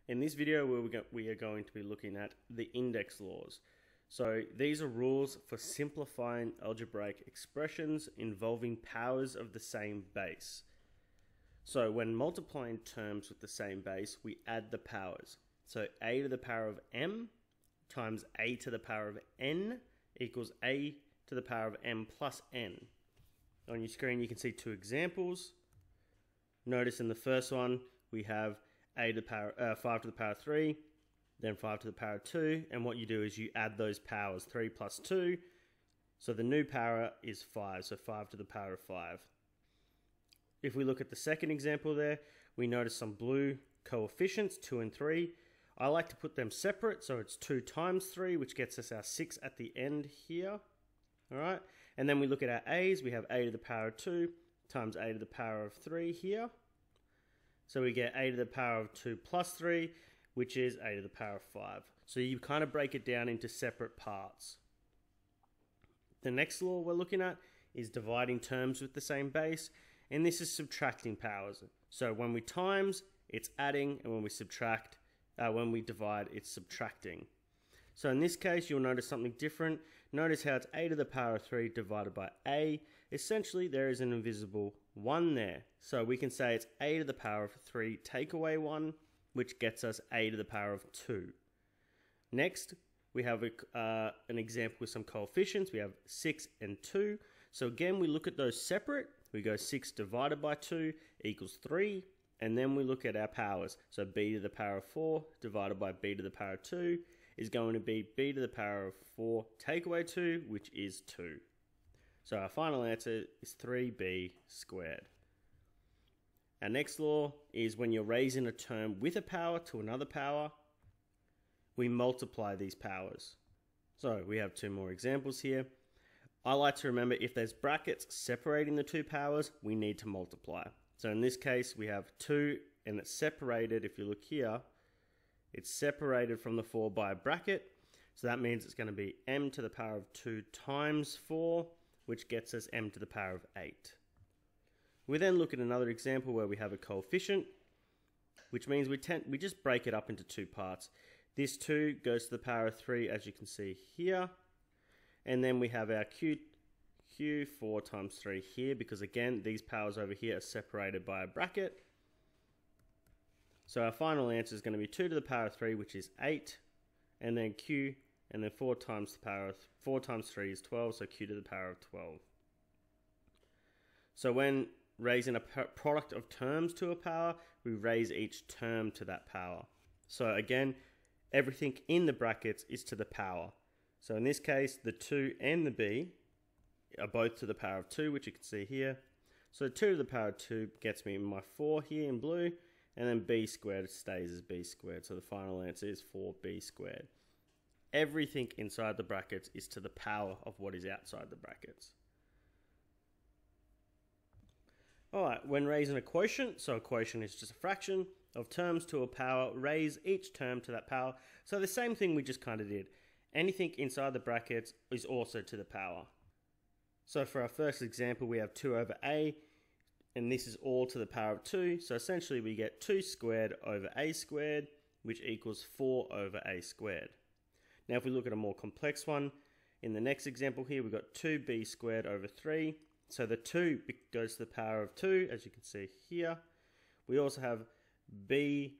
In this video, we are going to be looking at the index laws. So these are rules for simplifying algebraic expressions involving powers of the same base. So when multiplying terms with the same base, we add the powers. So a to the power of m times a to the power of n equals a to the power of m plus n. On your screen you can see two examples. Notice in the first one we have a to the power 5 to the power 3, then 5 to the power 2, and what you do is you add those powers, 3 plus 2, so the new power is 5, so 5 to the power of 5. If we look at the second example there, we notice some blue coefficients, 2 and 3. I like to put them separate, so it's 2 times 3, which gets us our 6 at the end here. Alright, and then we look at our a's, we have a to the power of 2 times a to the power of 3 here. So we get a to the power of 2 plus 3, which is a to the power of 5. So you kind of break it down into separate parts. The next law we're looking at is dividing terms with the same base, and this is subtracting powers. So when we times, it's adding, and when we divide, it's subtracting. So in this case, you'll notice something different. Notice how it's a to the power of 3 divided by a. Essentially, there is an invisible 1 there. So we can say it's a to the power of 3 take away 1, which gets us a to the power of 2. Next, we have an example with some coefficients. We have 6 and 2. So again, we look at those separate. We go 6 divided by 2 equals 3. And then we look at our powers. So b to the power of 4 divided by b to the power of 2 is going to be b to the power of 4 take away 2, which is 2. So our final answer is 3b squared. Our next law is when you're raising a term with a power to another power, we multiply these powers. So we have two more examples here. I like to remember if there's brackets separating the two powers, we need to multiply. So in this case, we have 2 and it's separated, if you look here, it's separated from the 4 by a bracket. So that means it's going to be m to the power of 2 times 4, which gets us m to the power of 8. We then look at another example where we have a coefficient, which means we just break it up into two parts. This 2 goes to the power of 3, as you can see here. And then we have our q 4 times 3 here, because again, these powers over here are separated by a bracket. So our final answer is going to be 2 to the power of 3, which is 8, and then q, and then 4 times 3 is 12, so q to the power of 12. So when raising a product of terms to a power, we raise each term to that power. So again, everything in the brackets is to the power. So in this case, the 2 and the b are both to the power of 2, which you can see here. So 2 to the power of 2 gets me my 4 here in blue, and then b squared stays as b squared. So the final answer is 4b squared. Everything inside the brackets is to the power of what is outside the brackets. Alright, when raising a quotient, so a quotient is just a fraction of terms to a power, raise each term to that power. So the same thing we just kind of did. Anything inside the brackets is also to the power. So for our first example, we have 2 over a, and this is all to the power of 2. So essentially we get 2 squared over a squared, which equals 4 over a squared. Now if we look at a more complex one, in the next example here, we've got 2b squared over 3. So the 2 goes to the power of 2, as you can see here. We also have b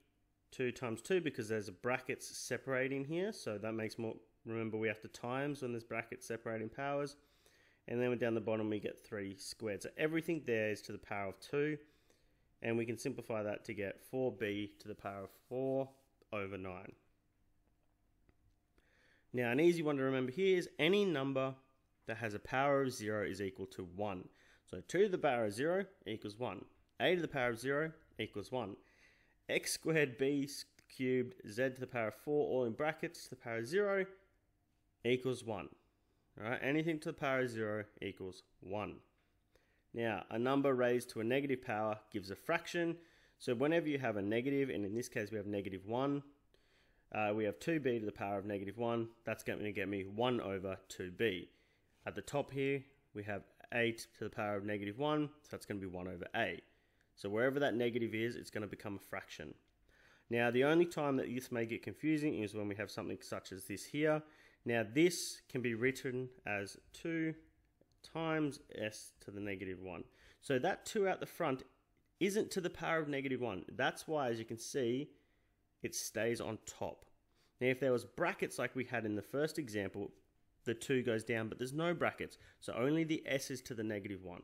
2 times 2 because there's brackets separating here. So that makes more, remember we have to times when there's brackets separating powers. And then down the bottom we get 3 squared. So everything there is to the power of 2. And we can simplify that to get 4b to the power of 4 over 9. Now an easy one to remember here is any number that has a power of 0 is equal to 1. So 2 to the power of 0 equals 1. A to the power of 0 equals 1. X squared b cubed z to the power of 4, all in brackets, to the power of 0 equals 1. Alright, anything to the power of 0 equals 1. Now, a number raised to a negative power gives a fraction. So whenever you have a negative, and in this case we have negative 1, we have 2b to the power of negative 1. That's going to get me 1 over 2b. At the top here, we have 8 to the power of negative 1, so that's going to be 1 over a. So wherever that negative is, it's going to become a fraction. Now, the only time that this may get confusing is when we have something such as this here. Now, this can be written as 2 times s to the negative 1. So that 2 out the front isn't to the power of negative 1. That's why, as you can see, it stays on top. Now, if there was brackets like we had in the first example, the 2 goes down, but there's no brackets. So only the s is to the negative 1.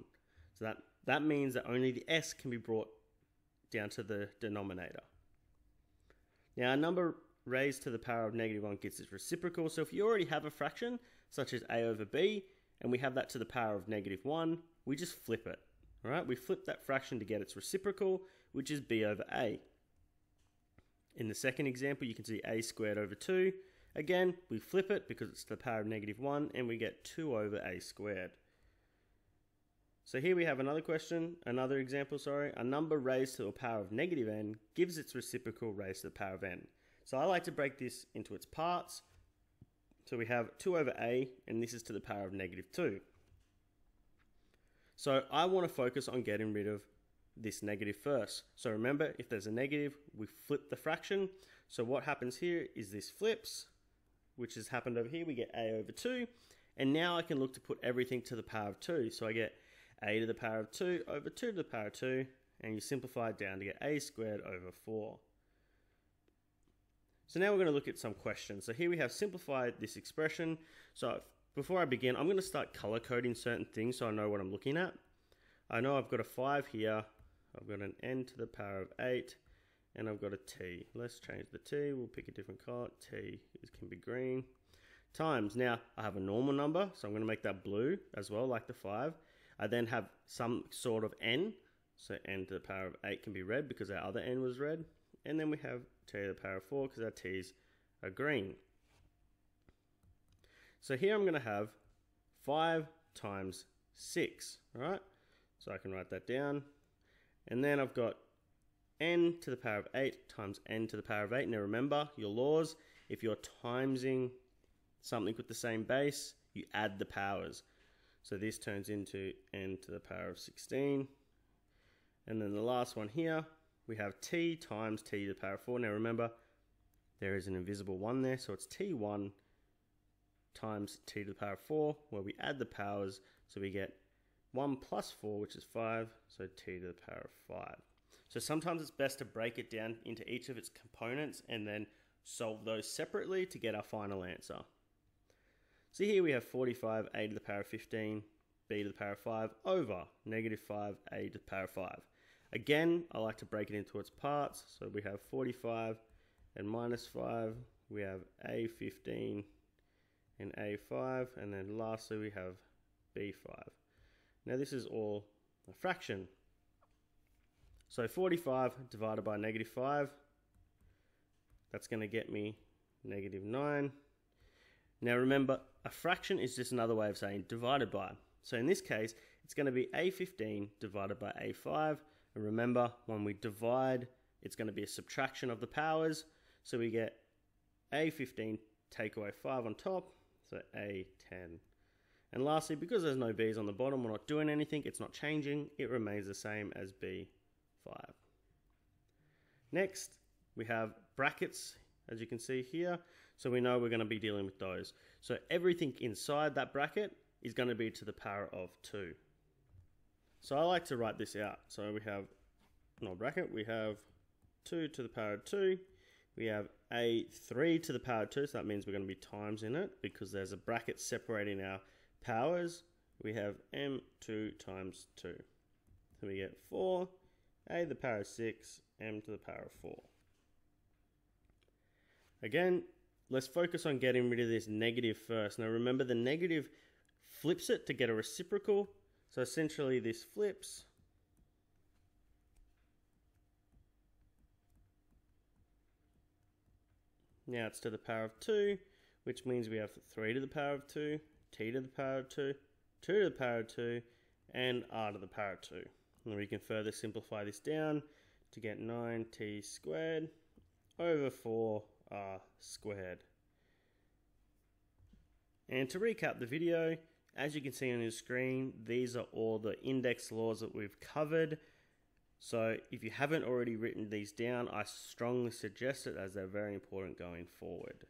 So that means that only the s can be brought down to the denominator. Now, a number raised to the power of negative 1 gets its reciprocal. So if you already have a fraction, such as a over b, and we have that to the power of negative 1, we just flip it. All right? We flip that fraction to get its reciprocal, which is b over a. In the second example, you can see a squared over 2. Again, we flip it because it's to the power of negative 1, and we get 2 over a squared. So here we have another example, a number raised to a power of negative n gives its reciprocal raised to the power of n. So I like to break this into its parts. So we have 2 over a, and this is to the power of negative 2. So I want to focus on getting rid of this negative first. So remember, if there's a negative, we flip the fraction. So what happens here is this flips, which has happened over here. We get a over 2. And now I can look to put everything to the power of 2. So I get a to the power of 2 over 2 to the power of 2, and you simplify it down to get a squared over 4. So now we're going to look at some questions. So here we have simplified this expression. So before I begin, I'm going to start color coding certain things so I know what I'm looking at. I know I've got a 5 here, I've got an n to the power of 8, and I've got a t. Let's change the t, we'll pick a different color. T can be green. Times, now I have a normal number, so I'm going to make that blue as well, like the 5. I then have some sort of n, so n to the power of 8 can be red because our other n was red. And then we have t to the power of 4 because our t's are green. So here I'm going to have 5 times 6, right? So I can write that down. And then I've got n to the power of 8 times n to the power of 8. Now remember your laws, if you're timesing something with the same base, you add the powers. So this turns into n to the power of 16. And then the last one here, we have t times t to the power of 4. Now remember, there is an invisible 1 there, so it's t1 times t to the power of 4, where we add the powers, so we get 1 plus 4, which is 5, so t to the power of 5. So sometimes it's best to break it down into each of its components and then solve those separately to get our final answer. So here we have 45 a to the power of 15, b to the power of 5 over negative 5 a to the power of 5. Again, I like to break it into its parts. So we have 45 and minus 5. We have a15 and a5. And then lastly, we have b5. Now this is all a fraction. So 45 divided by negative 5, that's going to get me negative 9. Now remember, a fraction is just another way of saying divided by. So in this case, it's going to be a15 divided by a5. And remember, when we divide, it's going to be a subtraction of the powers. So we get a15, take away 5 on top, so a10. And lastly, because there's no b's on the bottom, we're not doing anything, it's not changing, it remains the same as b5. Next, we have brackets, as you can see here. So we know we're going to be dealing with those. So everything inside that bracket is going to be to the power of 2. So I like to write this out. So we have, no bracket, we have 2 to the power of 2. We have a3 to the power of 2, so that means we're going to be times in it because there's a bracket separating our powers. We have m2 times 2. So we get 4, a to the power of 6, m to the power of 4. Again, let's focus on getting rid of this negative first. Now remember, the negative flips it to get a reciprocal. So essentially this flips. Now it's to the power of 2, which means we have 3 to the power of 2, t to the power of 2, 2 to the power of 2, and r to the power of 2. And we can further simplify this down to get 9t squared over 4r squared. And to recap the video, as you can see on your screen, these are all the index laws that we've covered. So if you haven't already written these down, I strongly suggest it as they're very important going forward.